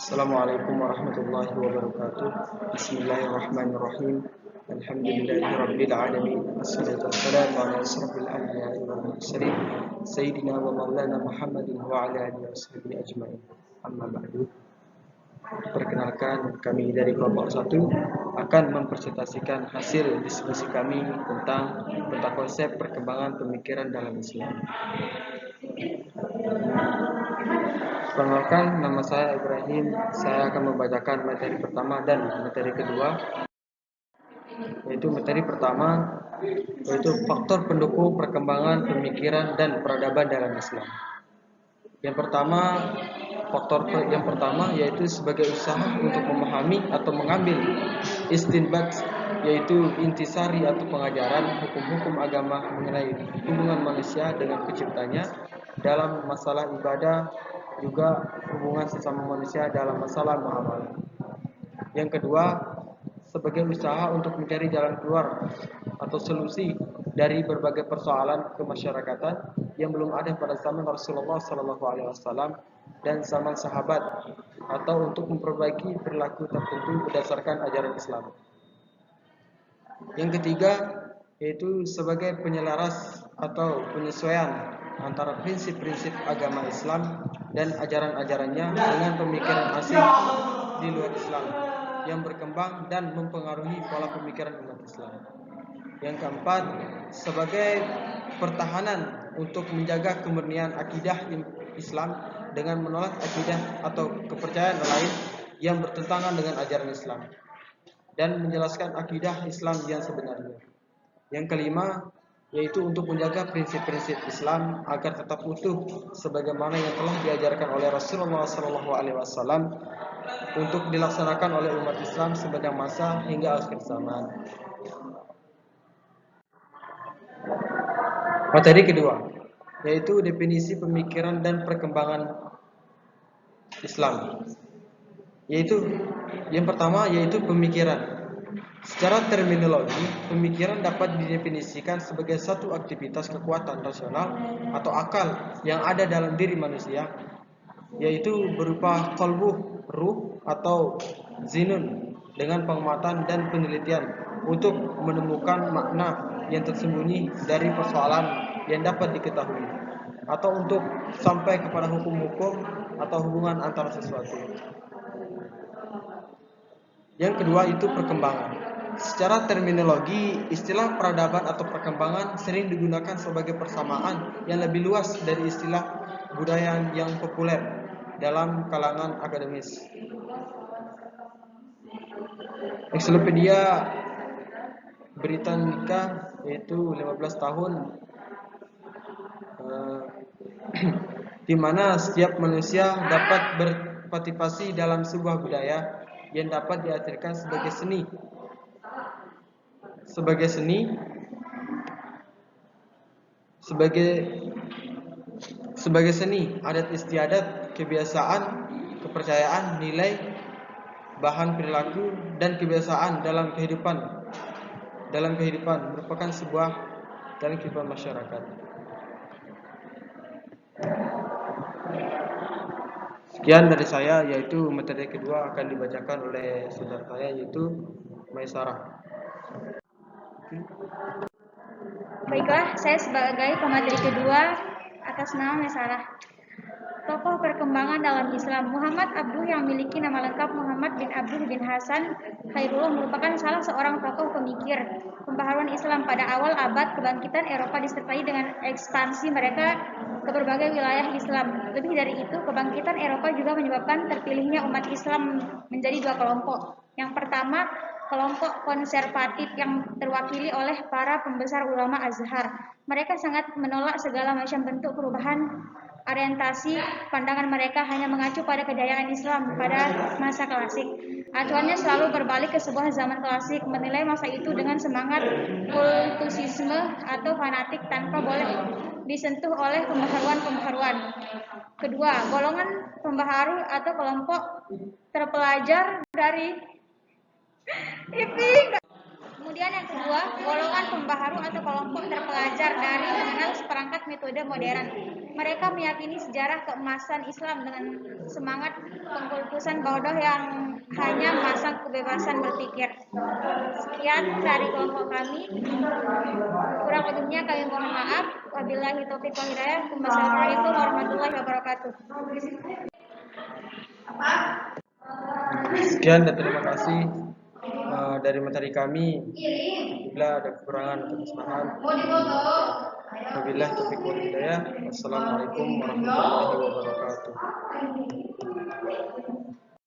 Assalamualaikum warahmatullahi wabarakatuh. Bismillahirrahmanirrahim. Alhamdulillahirabbil alamin. Wassalatu wassalamu ala asyrafil anbiya'i wal mursalin sayyidina wa maulana Muhammadin wa ala alihi washabihi ajmain. Amma ba'du. Perkenalkan, kami dari kelompok 1 akan mempresentasikan hasil diskusi kami tentang konsep perkembangan pemikiran dalam Islam. Perkenalkan, nama saya Ibrahim. Saya akan membacakan materi pertama dan materi kedua. Materi pertama yaitu faktor pendukung perkembangan pemikiran dan peradaban dalam Islam. Faktor yang pertama yaitu sebagai usaha untuk memahami atau mengambil istinbat, yaitu intisari atau pengajaran hukum-hukum agama mengenai hubungan manusia dengan penciptanya dalam masalah ibadah, juga hubungan sesama manusia dalam masalah muamalah. Yang kedua, sebagai usaha untuk mencari jalan keluar atau solusi dari berbagai persoalan kemasyarakatan yang belum ada pada zaman Rasulullah SAW dan zaman sahabat, atau untuk memperbaiki perilaku tertentu berdasarkan ajaran Islam. Yang ketiga, yaitu sebagai penyelaras atau penyesuaian antara prinsip-prinsip agama Islam dan ajaran-ajarannya dengan pemikiran asing di luar Islam yang berkembang dan mempengaruhi pola pemikiran umat Islam. Yang keempat, sebagai pertahanan untuk menjaga kemurnian akidah Islam dengan menolak akidah atau kepercayaan lain yang bertentangan dengan ajaran Islam dan menjelaskan akidah Islam yang sebenarnya. Yang kelima, yaitu untuk menjaga prinsip-prinsip Islam agar tetap utuh sebagaimana yang telah diajarkan oleh Rasulullah SAW untuk dilaksanakan oleh umat Islam sepanjang masa hingga akhir zaman. Materi kedua, yaitu definisi pemikiran dan perkembangan Islam. Yang pertama yaitu pemikiran. Secara terminologi, pemikiran dapat didefinisikan sebagai satu aktivitas kekuatan rasional atau akal yang ada dalam diri manusia, yaitu berupa qalbu, ruh atau zinun, dengan pengamatan dan penelitian untuk menemukan makna yang tersembunyi dari persoalan yang dapat diketahui, atau untuk sampai kepada hukum-hukum atau hubungan antara sesuatu. Yang kedua itu perkembangan. Secara terminologi, istilah peradaban atau perkembangan sering digunakan sebagai persamaan yang lebih luas dari istilah budaya yang populer dalam kalangan akademis. Ensiklopedia Britannica yaitu 15 tahun di mana setiap manusia dapat berpartisipasi dalam sebuah budaya yang dapat diartikan sebagai seni, adat istiadat, kebiasaan, kepercayaan, nilai, bahan perilaku dan kebiasaan dalam kehidupan merupakan sebuah dalam kehidupan masyarakat. Sekian dari saya, yaitu materi kedua akan dibacakan oleh saudara saya yaitu Maisarah. Baiklah, saya sebagai pemateri kedua atas nama Maisarah. Tokoh perkembangan dalam Islam. Muhammad Abduh yang memiliki nama lengkap Muhammad bin Abduh bin Hasan Khairullah merupakan salah seorang tokoh pemikir pembaharuan Islam pada awal abad kebangkitan Eropa disertai dengan ekspansi mereka ke berbagai wilayah Islam. Lebih dari itu, kebangkitan Eropa juga menyebabkan terpilihnya umat Islam menjadi dua kelompok. Yang pertama, kelompok konservatif yang terwakili oleh para pembesar ulama Azhar. Mereka sangat menolak segala macam bentuk perubahan orientasi. Pandangan mereka hanya mengacu pada kejayaan Islam pada masa klasik. Acuannya selalu berbalik ke sebuah zaman klasik, menilai masa itu dengan semangat kultusisme atau fanatik tanpa boleh disentuh oleh pembaharuan. Kedua, golongan pembaharu atau kelompok terpelajar dari Kemudian yang kedua, golongan pembaharu atau kelompok terpelajar dari mengenal seperangkat metode modern. Mereka meyakini sejarah keemasan Islam dengan semangat pengkultusan bodoh yang hanya memasang kebebasan berpikir. Sekian dari kelompok kami. Kurang lebihnya kami mohon maaf. Wabillahi taufiq wal hidayah. Wassalamualaikum warahmatullahi wabarakatuh. Sekian dan terima kasih dari materi kami. Bila ada kekurangan atau kesalahan, wabillahi taufiq wal hidayah. Wassalamualaikum warahmatullahi wabarakatuh.